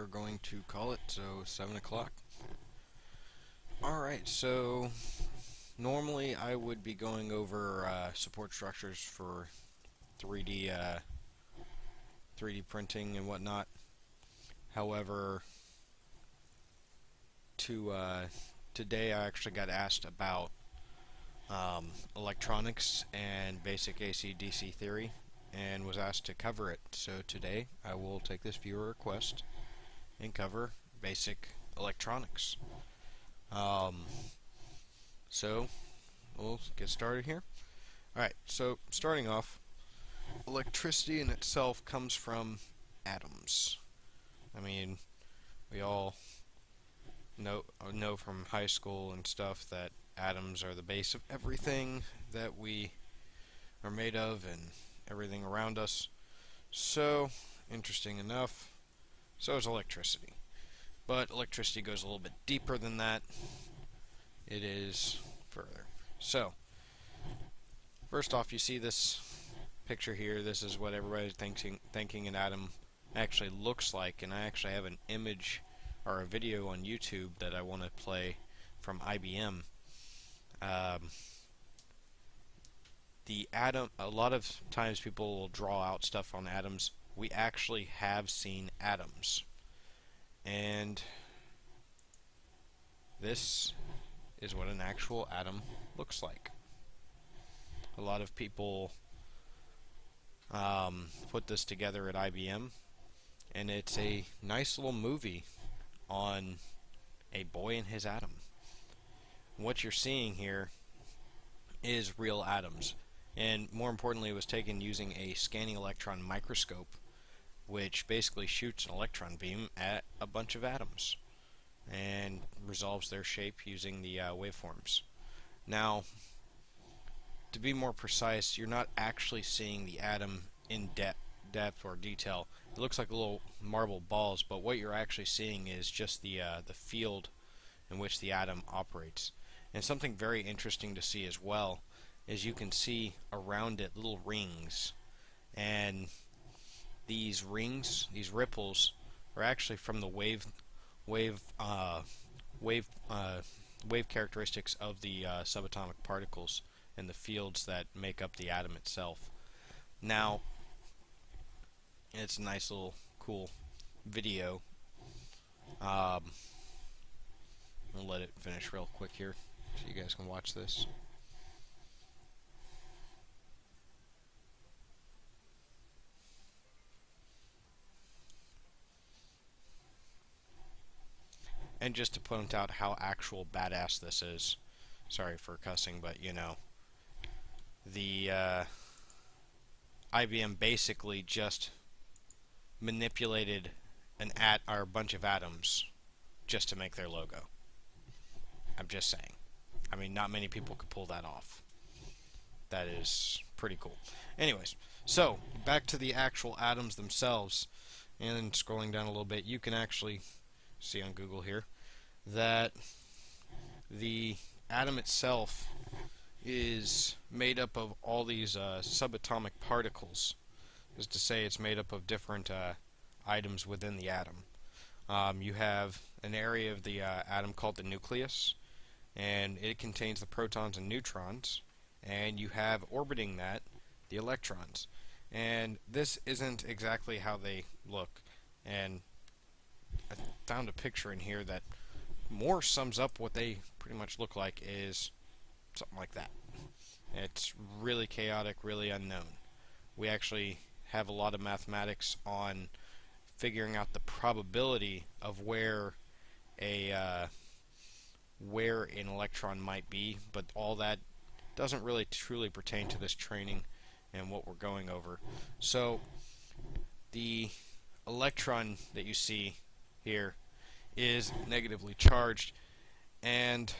going to call it, so 7 o'clock. Alright, so normally I would be going over support structures for 3D 3D printing and whatnot. However, today I actually got asked about electronics and basic AC/DC theory and was asked to cover it. So today I will take this viewer request and cover basic electronics. So we'll get started here. Alright, so starting off, electricity in itself comes from atoms. I mean, we all know from high school and stuff that atoms are the base of everything that we are made of and everything around us. So, interesting enough, so is electricity. But electricity goes a little bit deeper than that. It is further. So, first off, you see this picture here. This is what everybody's thinking an atom actually looks like, and I actually have an image or a video on YouTube that I want to play from IBM. The atom, a lot of times people will draw out stuff on atoms. We actually have seen atoms, and this is what an actual atom looks like. A lot of people put this together at IBM, and it's a nice little movie on a boy and his atom. What you're seeing here is real atoms, and more importantly, it was taken using a scanning electron microscope, which basically shoots an electron beam at a bunch of atoms and resolves their shape using the waveforms. Now, to be more precise, you're not actually seeing the atom in depth or detail. It looks like little marble balls, but what you're actually seeing is just the field in which the atom operates. And something very interesting to see as well is you can see around it little rings, and these rings, these ripples, are actually from the wave characteristics of the subatomic particles and the fields that make up the atom itself. Now, it's a nice little cool video. I'll let it finish real quick here so you guys can watch this. And just to point out how actual badass this is, sorry for cussing, but you know, the IBM basically just manipulated a bunch of atoms just to make their logo. I'm just saying. I mean, not many people could pull that off. That is pretty cool. Anyways, so back to the actual atoms themselves, and then scrolling down a little bit, you can actually see on Google here that the atom itself is made up of all these subatomic particles. Is to say, it's made up of different items within the atom. You have an area of the atom called the nucleus, and it contains the protons and neutrons, and you have orbiting that the electrons. And this isn't exactly how they look, and I found a picture in here that more sums up what they pretty much look like. Is something like that. It's really chaotic, really unknown. We actually have a lot of mathematics on figuring out the probability of where an electron might be, but all that doesn't really truly pertain to this training and what we're going over. So the electron that you see here is negatively charged, and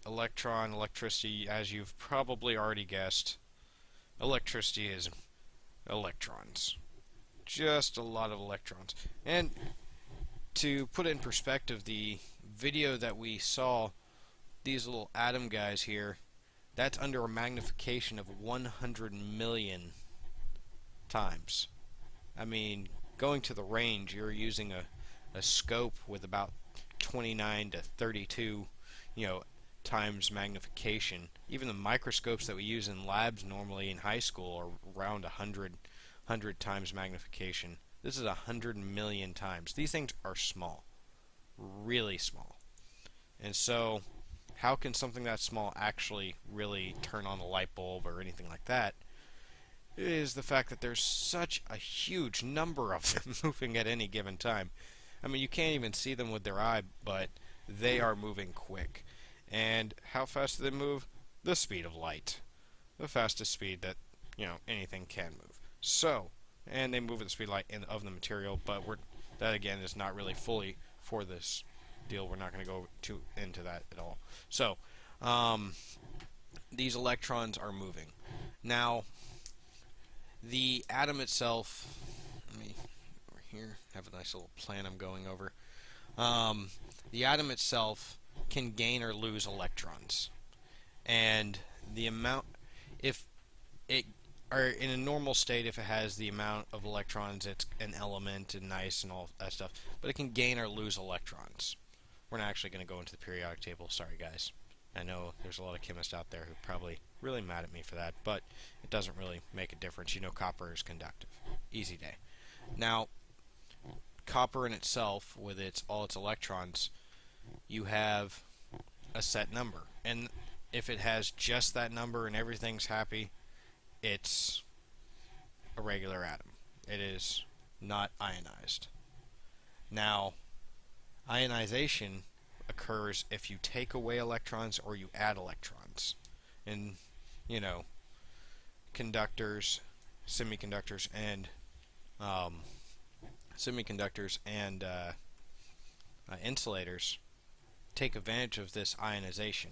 electricity, as you've probably already guessed, electricity is electrons. Just a lot of electrons. And to put it in perspective, the video that we saw, these little atom guys here, that's under a magnification of 100 million times. I mean, going to the range, you're using a scope with about 29 to 32, you know, times magnification. Even the microscopes that we use in labs normally in high school are around 100 times magnification. This is 100 million times. These things are small, really small. And so, how can something that small actually really turn on a light bulb or anything like that? Is the fact that there's such a huge number of them moving at any given time. I mean, you can't even see them with their eye, but they are moving quick. And how fast do they move? The speed of light. The fastest speed that, anything can move. So, and they move at the speed of light of the material, but that again is not really fully for this deal. We're not going to go into that at all. So, these electrons are moving. Now, the atom itself, let me over here have a nice little plan I'm going over. The atom itself can gain or lose electrons, and the amount, if it or in a normal state, if it has the amount of electrons, it's an element and nice and all that stuff, but it can gain or lose electrons. We're not actually going to go into the periodic table, sorry guys. I know there's a lot of chemists out there who are probably really mad at me for that, but it doesn't really make a difference. You know, copper is conductive. Easy day. Now, copper in itself, with all its electrons, you have a set number. And if it has just that number and everything's happy, it's a regular atom. It is not ionized. Now, ionization occurs if you take away electrons or you add electrons. And, conductors, semiconductors, and insulators take advantage of this ionization.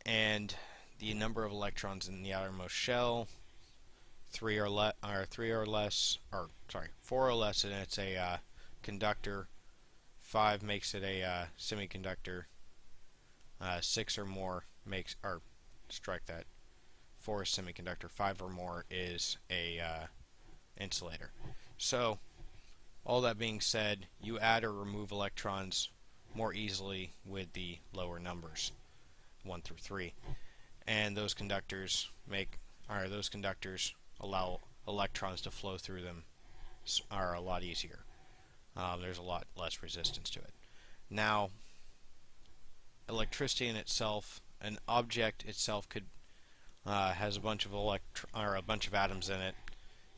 And the number of electrons in the outermost shell, 4 or less, and it's a conductor. 5 makes it a semiconductor. 6 or more makes, or strike that. 4 is semiconductor. 5 or more is a insulator. So, all that being said, you add or remove electrons more easily with the lower numbers, 1 through 3, and those conductors allow electrons to flow through them are a lot easier. There's a lot less resistance to it. Now, electricity in itself, an object itself could has a bunch of atoms in it,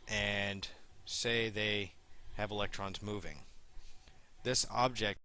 and say they have electrons moving. This object